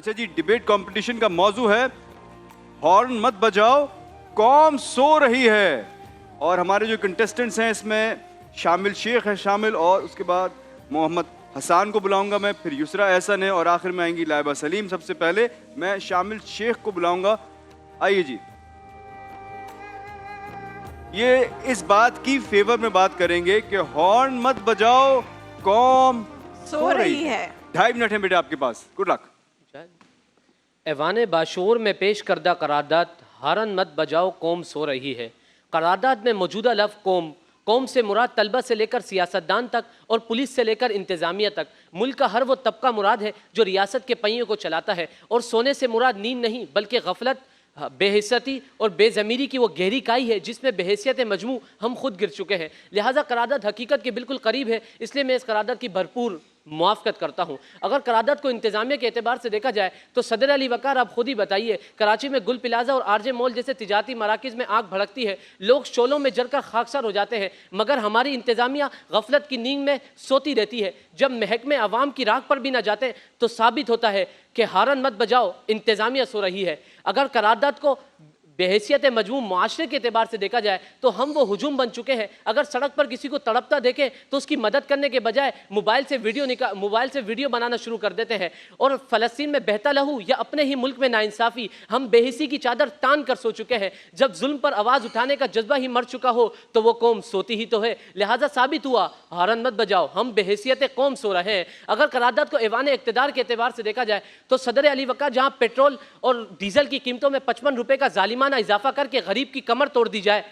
अच्छा जी, debate competition का मौजू है हॉर्न मत बजाओ कौम सो रही है। और हमारे जो कंटेस्टेंट्स हैं इसमें शामिल शेख है शामिल, और उसके बाद मोहम्मद हसान को बुलाऊंगा मैं, फिर युसरा एहसन है और आखिर में आएंगी लाइबा सलीम। सबसे पहले मैं शामिल शेख को बुलाऊंगा। आइए जी, ये इस बात की फेवर में बात करेंगे कि हॉर्न मत बजाओ कौम सो रही है। 2.5 मिनट है बेटा आपके पास, गुड लक। ऐवान बाशूर में पेश करदा करारदाद हारन मत बजाओ कौम सो रही है। करारदाद में मौजूदा लफ्ज़ कौम से मुराद तलबा से लेकर सियासतदान तक और पुलिस से लेकर इंतज़ामिया तक मुल्क का हर वो तबका मुराद है जो रियासत के पहियों को चलाता है। और सोने से मुराद नींद नहीं बल्कि गफलत, बेहिस्सती और बेज़मीरी की वो गहरी काई है जिसमें बेहैसियत मजमू हम खुद गिर चुके हैं। लिहाजा करारदाद हकीकत के बिल्कुल करीब है, इसलिए मैं इस करारदाद की भरपूर मुआफ़कत करता हूँ। अगर करारदाद को इंतज़ामिया के एतबार से देखा जाए तो सदर अली वक़ार आप खुद ही बताइए, कराची में गुल प्लाजा और आरजे मॉल जैसे तिजारती मराकिज़ में आग भड़कती है, लोग शोलों में जलकर खाकसार हो जाते हैं, मगर हमारी इंतज़ामिया गफलत की नींद में सोती रहती है। जब महकमे अवाम की राख पर भी ना जाते तो साबित होता है कि हारन मत बजाओ इंतज़ामिया सो रही है। अगर करारदाद को बेहैसियत मजमू माशरे के एतबार से देखा जाए तो हम वो हुजूम बन चुके हैं। अगर सड़क पर किसी को तड़पता देखें तो उसकी मदद करने के बजाय मोबाइल से वीडियो बनाना शुरू कर देते हैं। और फ़लस्तीन में बहता लहू या अपने ही मुल्क में नाइंसाफ़ी, हम बेहिसी की चादर तान कर सो चुके हैं। जब जुल्म पर आवाज़ उठाने का जज्बा ही मर चुका हो तो वो कौम सोती ही तो है। लिहाजा साबित हुआ हारन मत बजाओ, हम बेहैसियत कौम सो रहे हैं। अगर करारदाद को ऐवान इक़्तिदार के एतबार से देखा जाए तो सदर अली वक़ार जहाँ पेट्रोल और डीजल की कीमतों में 55 रुपये का जालिमाना इजाफा करके गरीब की कमर तोड़ दी जाए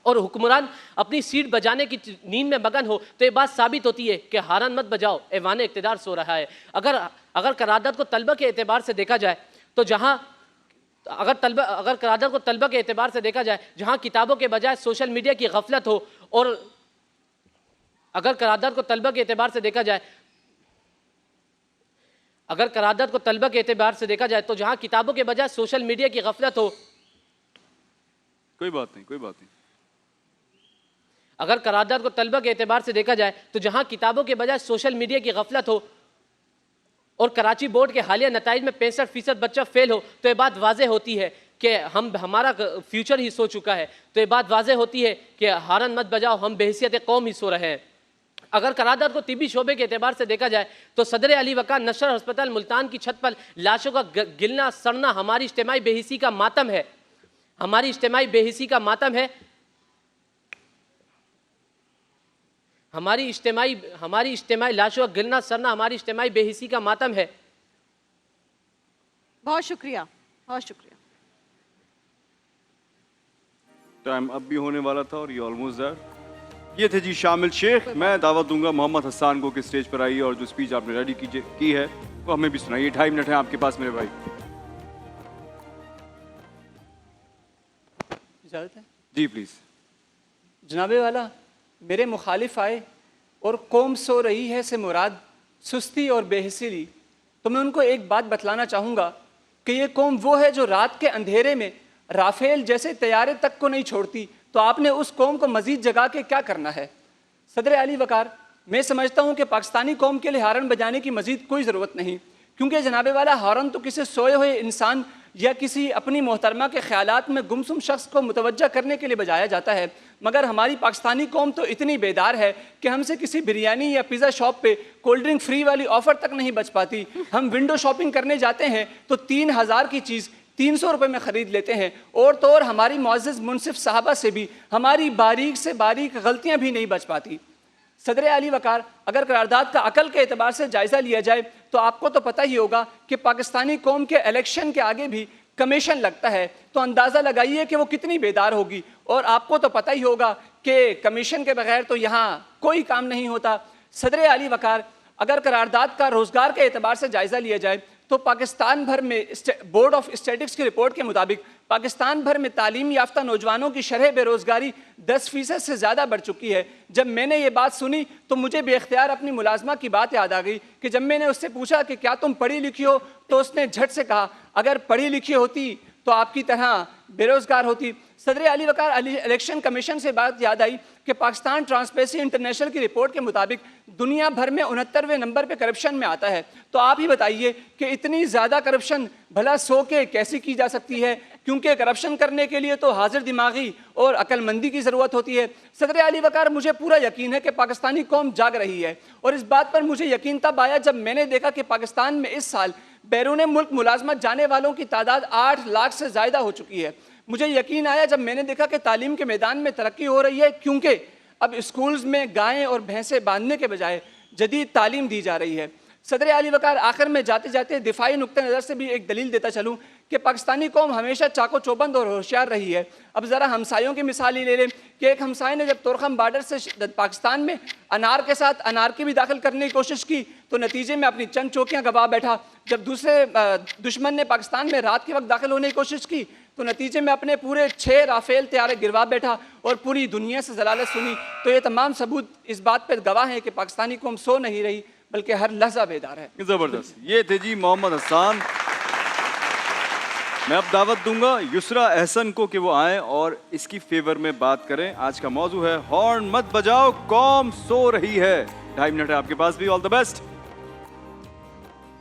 और हुक्मरान अपनी सीट बजाने की नींद में मगन हो तो ये बात साबित होती है कि हारन मत बजाओ ऐवान इक़्तिदार सो रहा है। अगर करारदाद को तलबा के एतबार से देखा जाए तो अगर करारदाद को तलबा के एतबार से देखा जाए जहां किताबों के बजाय सोशल मीडिया की गफलत हो, और अगर करारदाद को तलबा के एतबार से देखा जाए तो जहां किताबों के बजाय सोशल मीडिया की गफलत हो, कोई बात नहीं। अगर करारदाद को तलबा के एतबार से देखा जाए तो जहां किताबों के बजाय सोशल मीडिया की गफलत हो और कराची बोर्ड के हालिया नताइज में 65% बच्चा फेल हो तो ये बात वाज़ेह होती है कि हमारा फ्यूचर ही सो चुका है। तो ये बात वाज़ेह होती है कि हारन मत बजाओ, हम बेहैसियत कौम ही सो रहे हैं। अगर करारदाद को तिबी शोबे के एतबार से देखा जाए तो सदर अली वक़ार नशर अस्पताल मुल्तान की छत पर लाशों का गिलना सड़ना हमारी इज्तिमाई बेहिसी का मातम है। हमारी इज्तिमाई लाशों का गिरना सरना हमारी इज्तिमाई बेहिसी का मातम है। बहुत शुक्रिया, बहुत शुक्रिया। टाइम अब भी होने वाला था और ये ऑलमोस्ट देयर। ये थे जी शामिल शेख। मैं दावत दूंगा मोहम्मद हसान को कि स्टेज पर आइए और जो स्पीच आपने रेडी की है वो हमें भी सुनाइए। 2.5 मिनट है आपके पास मेरे भाई। इजाज़त है जी प्लीज। जनाबे वाला, मेरे मुखालिफ आए और कौम सो रही है से मुराद सुस्ती और बेहिसी ली तो मैं उनको एक बात बतलाना चाहूँगा कि ये कौम वो है जो रात के अंधेरे में राफेल जैसे तैयारे तक को नहीं छोड़ती, तो आपने उस कौम को मज़ीद जगा के क्या करना है। सदर अली वक़ार, मैं समझता हूँ कि पाकिस्तानी कौम के लिए हारन बजाने की मज़ीद कोई ज़रूरत नहीं, क्योंकि जनाबे वाला हारन तो किसी सोए हुए इंसान या किसी अपनी मोहतरमा के ख्यालात में गुमसुम शख्स को मुतवज्जा करने के लिए बजाया जाता है। मगर हमारी पाकिस्तानी कौम तो इतनी बेदार है कि हमसे किसी बिरयानी या पिज़्ज़ा शॉप पे कोल्ड ड्रिंक फ्री वाली ऑफ़र तक नहीं बच पाती। हम विंडो शॉपिंग करने जाते हैं तो 3000 की चीज़ 300 रुपये में ख़रीद लेते हैं। और तो और हमारी मुअज़्ज़ज़ मुनसिफ साहबा से भी हमारी बारीक से बारीक गलतियाँ भी नहीं बच पाती। सदर अली वक़ार, अगर करारदाद का अकल के एतबार से जायज़ा लिया जाए तो आपको तो पता ही होगा कि पाकिस्तानी कौम के इलेक्शन के आगे भी कमीशन लगता है, तो अंदाज़ा लगाइए कि वो कितनी बेदार होगी। और आपको तो पता ही होगा कि कमीशन के बगैर तो यहाँ कोई काम नहीं होता। सदर अली वक़ार, अगर करारदाद का रोज़गार के एतबार से जायज़ा लिया जाए तो पाकिस्तान भर में बोर्ड ऑफ स्टैटिस्टिक्स की रिपोर्ट के मुताबिक पाकिस्तान भर में तालीम याफ्ता नौजवानों की शरह बेरोज़गारी 10% से ज़्यादा बढ़ चुकी है। जब मैंने ये बात सुनी तो मुझे बेख्तियार अपनी मुलाजमा की बात याद आ गई कि जब मैंने उससे पूछा कि क्या तुम पढ़ी लिखी हो तो उसने झट से कहा, अगर पढ़ी लिखी होती तो आपकी तरह बेरोज़गार होती। सदर अली वक़ार इलेक्शन कमीशन से बात याद आई कि पाकिस्तान ट्रांसपेरेंसी इंटरनेशनल की रिपोर्ट के मुताबिक दुनिया भर में 69वें नंबर पे करप्शन में आता है। तो आप ही बताइए कि इतनी ज़्यादा करप्शन भला सो के कैसी की जा सकती है, क्योंकि करप्शन करने के लिए तो हाजिर दिमागी और अक्लमंदी की ज़रूरत होती है। सदर अली वक़ार, मुझे पूरा यकीन है कि पाकिस्तानी कौम जाग रही है, और इस बात पर मुझे यकीन तब आया जब मैंने देखा कि पाकिस्तान में इस साल बैरून मुल्क मुलाजमत जाने वालों की तादाद 8 लाख से ज़्यादा हो चुकी है। मुझे यकीन आया जब मैंने देखा कि तालीम के मैदान में तरक्की हो रही है, क्योंकि अब स्कूल्स में गायें और भैंसें बांधने के बजाय जदीद तालीम दी जा रही है। सदर अली वक़ार, आखिर में जाते जाते दिफाई नुक्ते नज़र से भी एक दलील देता चलूँ कि पाकिस्तानी कौम हमेशा चाको चौबंद और होशियार रही है। अब ज़रा हमसायों की मिसाल ही ले लें कि एक हमसाए ने जब तोरखम बार्डर से पाकिस्तान में अनार के साथ अनार की भी दाखिल करने की कोशिश की तो नतीजे में अपनी चंद चौकियाँ गवा बैठा। जब दूसरे दुश्मन ने पाकिस्तान में रात के वक्त दाखिल होने की कोशिश की तो नतीजे में अपने पूरे 6 राफेल तैयारे गिरवा बैठा और पूरी दुनिया से जलालत सुनी। तो ये तमाम सबूत इस बात पर गवाह हैं कि पाकिस्तानी कौम सो नहीं रही, बल्कि हर लहजा बेदार है। जबरदस्त। ये थे जी मोहम्मद हसन। मैं अब दावत दूंगा युसरा एहसन को कि वो आए और इसकी फेवर में बात करें। आज का मौजू है हॉर्न मत बजाओ, कौम सो रही है। 2.5 मिनट है आपके पास भी। All the best.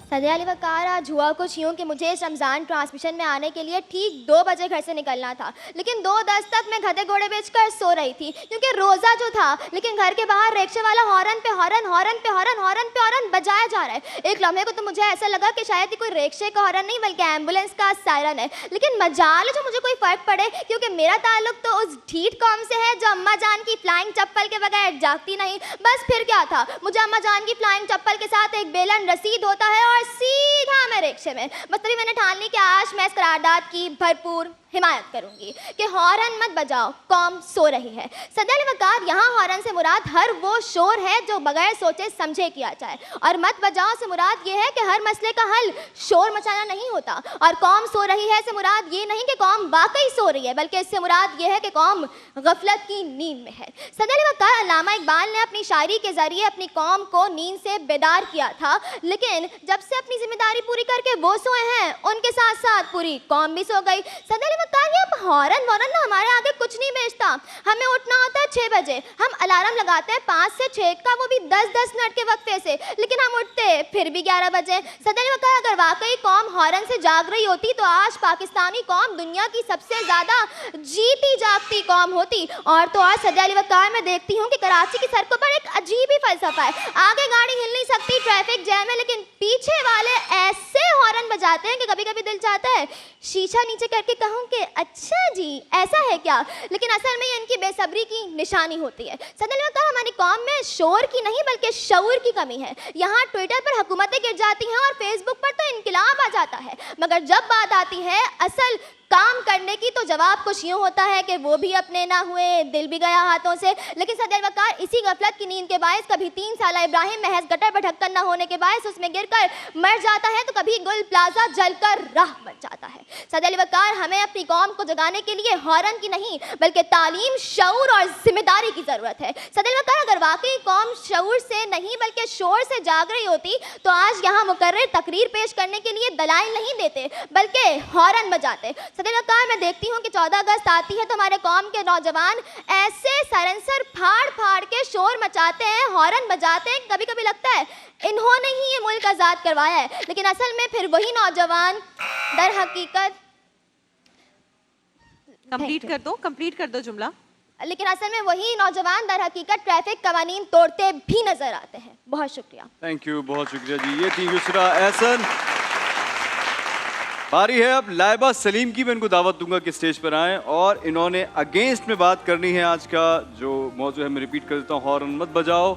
सदर अली वक़ार, आज हुआ कुछ यूँ कि मुझे इस रमज़ान ट्रांसमिशन में आने के लिए ठीक 2 बजे घर से निकलना था, लेकिन 2:10 तक मैं गधे घोड़े बेचकर सो रही थी क्योंकि रोज़ा जो था। लेकिन घर के बाहर रिक्शे वाला हॉर्न पे हॉर्न हॉर्न पे हॉर्न हॉर्न पे हॉर्न बजाया जा रहा है। एक लम्हे को तो मुझे ऐसा लगा कि शायद ये कोई रिक्शे का हॉर्न नहीं बल्कि एम्बुलेंस का सायरन है। लेकिन मजाल जो मुझे कोई फ़र्क पड़े, क्योंकि मेरा ताल्लुक तो उस ढीठ कौम से है जो अम्मा जान की फ्लाइंग चप्पल के बगैर जागती नहीं। बस फिर क्या था, मुझे अम्मा जान की फ्लाइंग चप्पल के साथ एक बेलन रसीद होता है और सीधा मैं रिक्शे में। बस तभी मैंने ठान ली कि आज मैं इस करारदाद की भरपूर हिमायत करूंगी कि हॉर्न मत बजाओ, कौम सो रही है। सदर अली वक़ार, यहाँ हॉर्न से मुराद हर वो शोर है जो बगैर सोचे समझे किया जाए, और मत बजाओ से मुराद ये है कि हर मसले का हल शोर मचाना नहीं होता। और कौम सो रही है से मुराद ये नहीं कि कौम वाकई सो रही है, बल्कि इससे मुराद ये है कि कौम गफलत की नींद में है। सदर अली वक़ार, अल्लामा इकबाल ने अपनी शायरी के जरिए अपनी कौम को नींद से बेदार किया था, लेकिन जब से अपनी जिम्मेदारी पूरी करके वो सोए हैं, उनके साथ साथ पूरी कौम भी सो गई। सदर अली वक़ार, ये हॉर्न वॉर्न ना हमारे आगे कुछ नहीं बेचता। हमें उठना होता है 6 बजे, हम अलार्म लगाते हैं 5 से 6 का, वो भी 10-10 मिनट के वक्फे से, लेकिन हम उठते फिर भी 11 बजे। सदर अली वक़ार, अगर वाकई कौम हॉर्न से जाग रही होती तो आज पाकिस्तानी कौम दुनिया की सबसे ज्यादा जीती जागती कौम होती। और तो आज सदर अली वक़ार, मैं देखती हूँ कि कराची की सड़कों पर एक अजीब ही फलसफा है। आगे गाड़ी हिल नहीं सकती, ट्रैफिक जैम है, लेकिन पीछे वाले ऐसे हॉर्न बजाते हैं कि कभी कभी दिल चाहता है शीशा नीचे करके कहूँ कि अच्छा जी ऐसा है क्या, लेकिन असल में ये इनकी बेसब्री की निशानी होती है। सदर अली वक़ार, हमारी कौम में शोर की नहीं बल्कि शऊर की कमी है। यहाँ ट्विटर पर हुकूमतें गिर जाती हैं और फेसबुक पर तो इनकलाब आ जाता है, मगर जब बात आती है असल काम करने की तो जवाब कुछ यूँ होता है कि वो भी अपने ना हुए, दिल भी गया हाथों से। लेकिन सदर अली वक़ार, इसी गफलत की नींद के बायस कभी 3 साल इब्राहिम महज गटर पर ढक्कन न होने के बायस उसमें गिरकर मर जाता है, तो कभी गुल प्लाजा जलकर राह बन जाता है। सदर अली वक़ार, हमें अपनी कौम को जगाने के लिए हॉर्न की नहीं बल्कि तालीम, शऊर और जिम्मेदारी की जरूरत है। सदर अली वक़ार, अगर वाकई कौम शऊर से नहीं बल्कि शोर से जाग रही होती तो आज यहाँ मुकर्रर तकरीर पेश करने के लिए दलाइल नहीं देते बल्कि हॉर्न बजाते। सदर अली वक़ार, मैं देखती हूँ कि 14 अगस्त आती है तो हमारे कौम के नौजवान ऐसे सरंसर फाड़ फाड़ के शोर मचाते हैं, हॉर्न बजाते हैं, कभी कभी लगता है इन्होंने ही ये मुल्क आज़ाद करवाया है। लेकिन असल में फिर वही नौजवान दर हकीकत कंप्लीट कर दो जुमला। लेकिन असल में वही नौजवान दर हकीकत ट्रैफिक कवानीन तोड़ते भी नजर आते हैं। बहुत शुक्रिया। थैंक यू, बहुत शुक्रिया जी। ये थी युसरा एहसन। बारी है अब लाइबा सलीम की। मैं इनको दावत दूंगा कि स्टेज पर आएं और इन्होंने अगेंस्ट में बात करनी है। आज का जो मौजू है मैं रिपीट कर देता हूँ, हॉर्न मत बजाओ,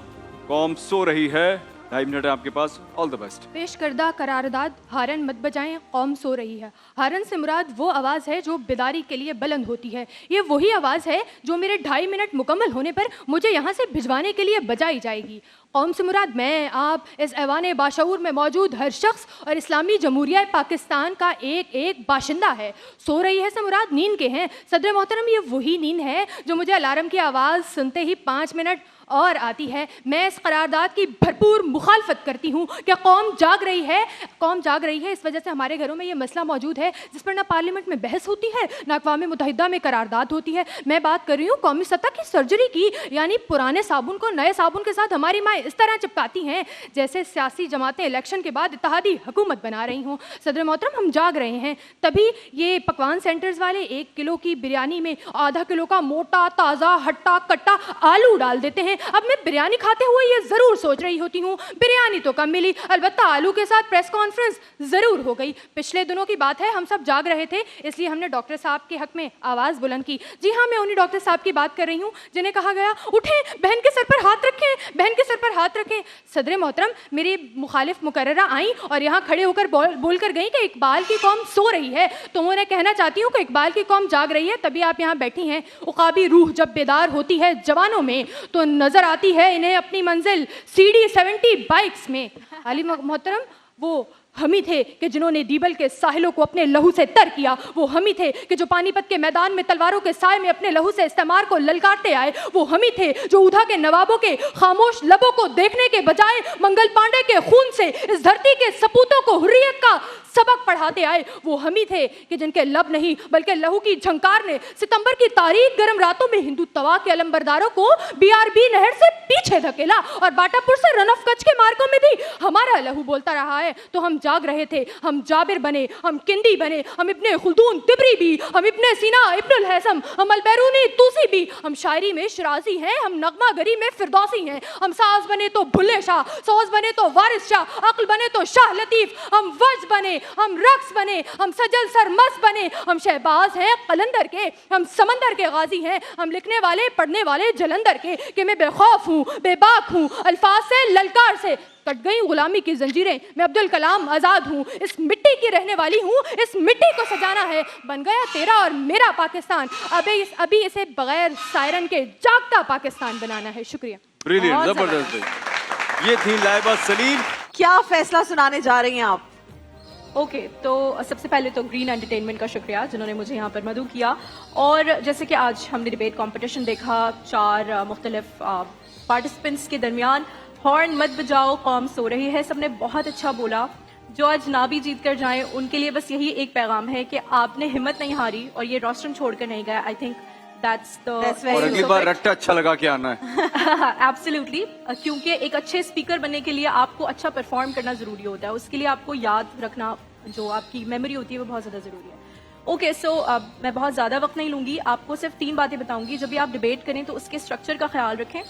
कौम सो रही है। 2.5 मिनट है आपके पास। All the best. पेश करदा करारदाद हॉर्न मत बजाएं, कौम सो रही है। हॉर्न से मुराद वो आवाज़ है जो बेदारी के लिए बुलंद होती है। ये वही आवाज़ है जो मेरे 2.5 मिनट मुकम्मल होने पर मुझे यहाँ से भिजवाने के लिए बजाई जाएगी। कौम से मुराद मैं, आप, इस ऐवान बाशऊर में मौजूद हर शख्स और इस्लामी जमहूरिया पाकिस्तान का एक एक बाशिंदा है। सो रही है से मुराद नींद के हैं। सदर मोहतरम, ये वही नींद है जो मुझे अलार्म की आवाज़ सुनते ही 5 मिनट और आती है। मैं इस करारदाद की भरपूर मुखालफत करती हूँ कि कौम जाग रही है। इस वजह से हमारे घरों में ये मसला मौजूद है जिस पर ना पार्लियामेंट में बहस होती है ना अक़वाम मुत्तहिदा में करारदाद होती है। मैं बात कर रही हूँ कौमी सतह की सर्जरी की, यानी पुराने साबुन को नए साबुन के साथ हमारी माँ इस तरह चिपकाती हैं जैसे सियासी जमातें इलेक्शन के बाद इत्तेहादी हुकूमत बना रही हों। सदर मोहतरम, हम जाग रहे हैं, तभी ये पकवान सेंटर्स वाले 1 किलो की बिरयानी में आधा किलो का मोटा ताज़ा हट्टा कट्टा आलू डाल देते हैं। अब मैं बिरयानी खाते हुए ये ज़रूर सोच रही होती हूँ, बिरयानी तो कम मिली, अलबत्ता आलू के साथ प्रेस कॉन्फ्रेंस ज़रूर हो गई। पिछले दिनों की बात है, हम सब जाग रहे थे, इसलिए हमने डॉक्टर साहब के हक में आवाज़ बुलंद की। जी हाँ, मैं उन्हीं डॉक्टर साहब की बात कर रही हूँ जिन्हें कहा गया उठें, बहन के सर पर हाथ रखें, बहन के सर पर हाथ रखें। सदर मोहतरम, मेरी मुखालिफ मुकर्ररा आई और यहाँ खड़े होकर बोल कर गई कि इकबाल की कौम सो रही है। तो उन्हें कहना चाहती हूँ कि इकबाल की कौम जाग रही है, तभी आप यहाँ बैठी हैं। उकाबी रूह जब बेदार होती है जवानों में तो नजर आती है इन्हें अपनी मंजिल CD 70 बाइक्स में। अली मोहतरम, वो हम ही थे कि जिन्होंने दीबल के साहिलों को अपने लहू से तर किया। वो हम ही थे कि जो पानीपत के मैदान में तलवारों के साए में अपने लहू से इस्तेमार को ललकारते आए। वो हम ही थे जो उधा के नवाबों के खामोश लबों को देखने के बजाय मंगल पांडे के खून से इस धरती के सपूतों को हुर्रियत का सबक पढ़ाते आए। वो हम ही थे कि जिनके लब नहीं बल्कि लहू की झंकार ने सितंबर की तारीख गर्म रातों में हिंदुत्वा के अलमबरदारों को BRB नहर से पीछे धकेला और बाटापुर से रन ऑफ कच्छ के मार्गों में भी हमारा लहू बोलता रहा है। तो हम जाग रहे थे, हम जाबिर बने, हम किंदी बने, हम इब्ने खुल्दून तिबरी भी, हम इब्ने सीना इब्नुल हैसम, हम अलबैरूनी तूसी भी, हम शायरी में शिराजी हैं, हम नगमा गरी में फिरदौसी हैं, हम साज बने तो भुल्ले शाह, सौज बने तो वारिस शाह, अक्ल बने तो शाह लतीफ, हम वज बने, हम रक्स बने, हम सजल सरमस बने, हम शहबाज हैं कलंदर के, हम समंदर के गाजी हैं, हम लिखने वाले पढ़ने वाले जलंधर के कि मैं बेखौफ हूँ, बेबाक हूँ, अल्फाज से ललकार से कट गई गुलामी की जंजीरें, मैं अब्दुल कलाम आज़ाद हूँ, इस मिट्टी की रहने वाली हूँ, इस मिट्टी को सजाना है, बन गया तेरा और मेरा पाकिस्तान, अभी इसे बगैर सायरन के जागता पाकिस्तान बनाना है। शुक्रिया। ब्रिलियंट, जबरदस्त। ये थी लाइबा सलीम। क्या फैसला सुनाने जा रही हैं आप? ओके, तो सबसे पहले तो ग्रीन एंटरटेनमेंट का शुक्रिया जिन्होंने मुझे यहाँ पर मदऊ किया। और जैसे कि आज हमने डिबेट कंपटीशन देखा, 4 मुख्तलिफ पार्टिसिपेंट्स के दरमियान हॉर्न मत बजाओ कौम सो रही है, सबने बहुत अच्छा बोला। जो आज ना भी जीत कर जाएं उनके लिए बस यही एक पैगाम है कि आपने हिम्मत नहीं हारी और ये रोस्टरम छोड़कर नहीं गया। आई थिंक दैट्स द और अगली बार रट्टा अच्छा लगा के आना है। एब्सोल्युटली, क्योंकि एक अच्छे स्पीकर बनने के लिए आपको अच्छा परफॉर्म करना जरूरी होता है, उसके लिए आपको याद रखना, जो आपकी मेमोरी होती है वो बहुत ज्यादा जरूरी है। ओके, सो मैं बहुत ज्यादा वक्त नहीं लूंगी, आपको सिर्फ 3 बातें बताऊंगी। जब भी आप डिबेट करें तो उसके स्ट्रक्चर का ख्याल रखें।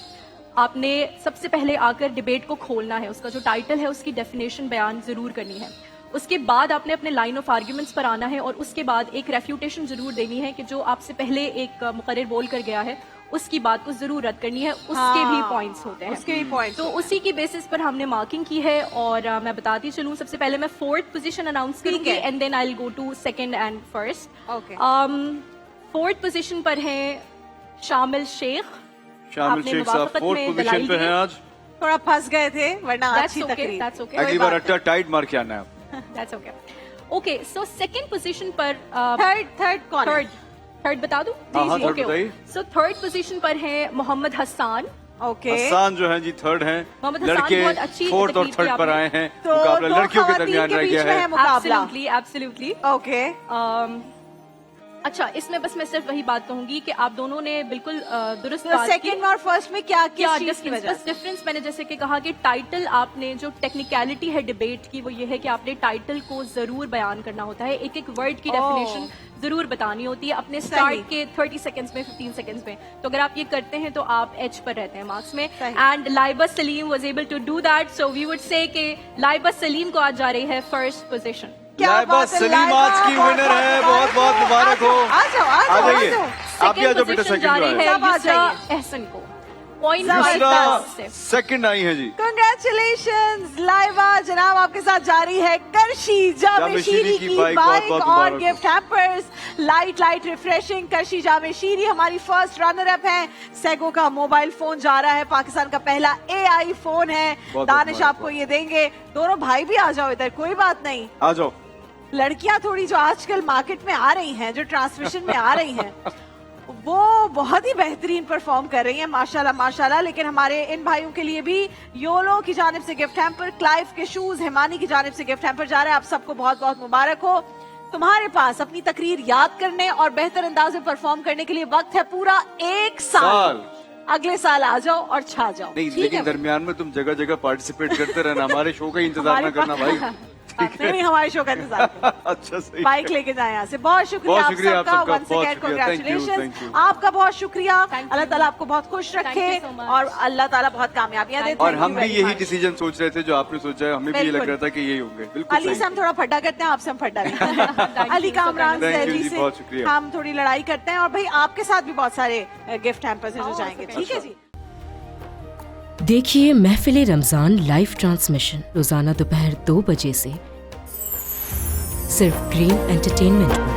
आपने सबसे पहले आकर डिबेट को खोलना है, उसका जो टाइटल है उसकी डेफिनेशन बयान जरूर करनी है। उसके बाद आपने अपने लाइन ऑफ आर्ग्यूमेंट्स पर आना है और उसके बाद एक रेफ्यूटेशन जरूर देनी है कि जो आपसे पहले एक मुकर्रिर बोल कर गया है उसकी बात को जरूर रद्द करनी है। उसके भी पॉइंट्स होते हैं, उसके भी पॉइंट्स, तो उसी की बेसिस पर हमने मार्किंग की है। और मैं बताती चलूं, सबसे पहले मैं 4th पोजीशन अनाउंस करूंगी and then I will go to 2nd and 1st। Okay, 4th position पर है शामिल शेख। शामिल शेख साहब 4th पोजीशन पे हैं आज। थोड़ा फंस गए थे वरना अच्छी तकरीर। अगली बार रट्टा टाइट मार के आना है। That's okay. Okay, so 2nd position पर थर्ड बता दूं? हाँ, थर्ड बताइए। So 3rd position पर है मोहम्मद हसन। ओके, हसन जो है जी 3rd हैं। लड़के 4th और 3rd पर आए हैं। मुकाबला लड़कियों के दरमियान रह गया है। Absolutely. Okay. अच्छा, इसमें बस मैं सिर्फ वही बात कहूंगी कि आप दोनों ने बिल्कुल दुरुस्त बात की। सेकंड और फर्स्ट में क्या डिफरेंस मैंने जैसे कि कहा कि टाइटल, आपने जो टेक्निकलिटी है डिबेट की वो ये है कि आपने टाइटल को जरूर बयान करना होता है, एक एक वर्ड की डेफिनेशन जरूर बतानी होती है अपने स्टार्ट के 30 सेकंड्स में, 15 सेकंड्स में। तो अगर आप ये करते हैं तो आप एज पर रहते हैं मार्क्स में। And Laiba Saleem was able to do that, so we would say कि लाइबा सलीम को आज जा रही है 1st पोजीशन। लाइबा सलीम आज की विनर है, बहुत बहुत मुबारक हो। आ जाइए, आप भी आ जाओ बेटा। 2nd एहसन को पॉइंट 2nd आई है जी। कंग्रेचुलेशंस लाइबा, जनाब आपके साथ जारी है करशी जामे शीरी की बाइक और गिफ्ट हैम्पर्स, लाइट रिफ्रेशिंग करशी जामे शीरी हमारी 1st रनर अप है। सेगो का मोबाइल फोन जा रहा है, पाकिस्तान का पहला AI फोन है। दानिश आपको ये देंगे। दोनों भाई भी आ जाओ इधर, कोई बात नहीं, आ जाओ। लड़कियां थोड़ी जो आजकल मार्केट में आ रही हैं, जो ट्रांसमिशन में आ रही हैं, वो बहुत ही बेहतरीन परफॉर्म कर रही हैं, माशाल्लाह माशाल्लाह। लेकिन हमारे इन भाइयों के लिए भी योलो की जानिब से गिफ्ट हैम्पर, क्लाइव के शूज हिमानी की जानिब से गिफ्ट हैम्पर जा रहे हैं। आप सबको बहुत बहुत मुबारक हो। तुम्हारे पास अपनी तकरीर याद करने और बेहतर अंदाज में परफॉर्म करने के लिए वक्त है पूरा 1 साल। अगले साल आ जाओ और छा जाओ। नहीं, ठीक लेकिन है? दरमियान में तुम जगह जगह पार्टिसिपेट करते रहना, हमारे शो का इंतजार ना करना भाई। नहीं, हमारे शो का इंतजार करो। अच्छा, सही बाइक लेके जाए यहाँ से। बहुत शुक्रिया आप सबका, बहुत once again शुक्रिया। Thank you, congratulations। thank you। आपका बहुत शुक्रिया। अल्लाह ताला आपको बहुत खुश रखे you so much। और अल्लाह ताला बहुत कामयाबियां दे। और Thank हम you भी very यही much। डिसीजन सोच रहे थे जो आपने सोचा है, हमें भी ये लग बिल्कुल। रहा था कि यही होंगे। बिल्कुल अली से सही। हम थोड़ा फड्डा करते हैं, आपसे हम फड्डा नहीं करते। अली कामरान Thank you सैदी जी, से बहुत शुक्रिया। हम थोड़ी लड़ाई करते हैं। और भाई आपके साथ भी बहुत सारे गिफ्ट हैम्पर्स हैं जो जाएंगे। ठीक है जी। देखिए महफिल रमज़ान लाइव ट्रांसमिशन रोज़ाना दोपहर 2 बजे से सिर्फ ग्रीन एंटरटेनमेंट पर।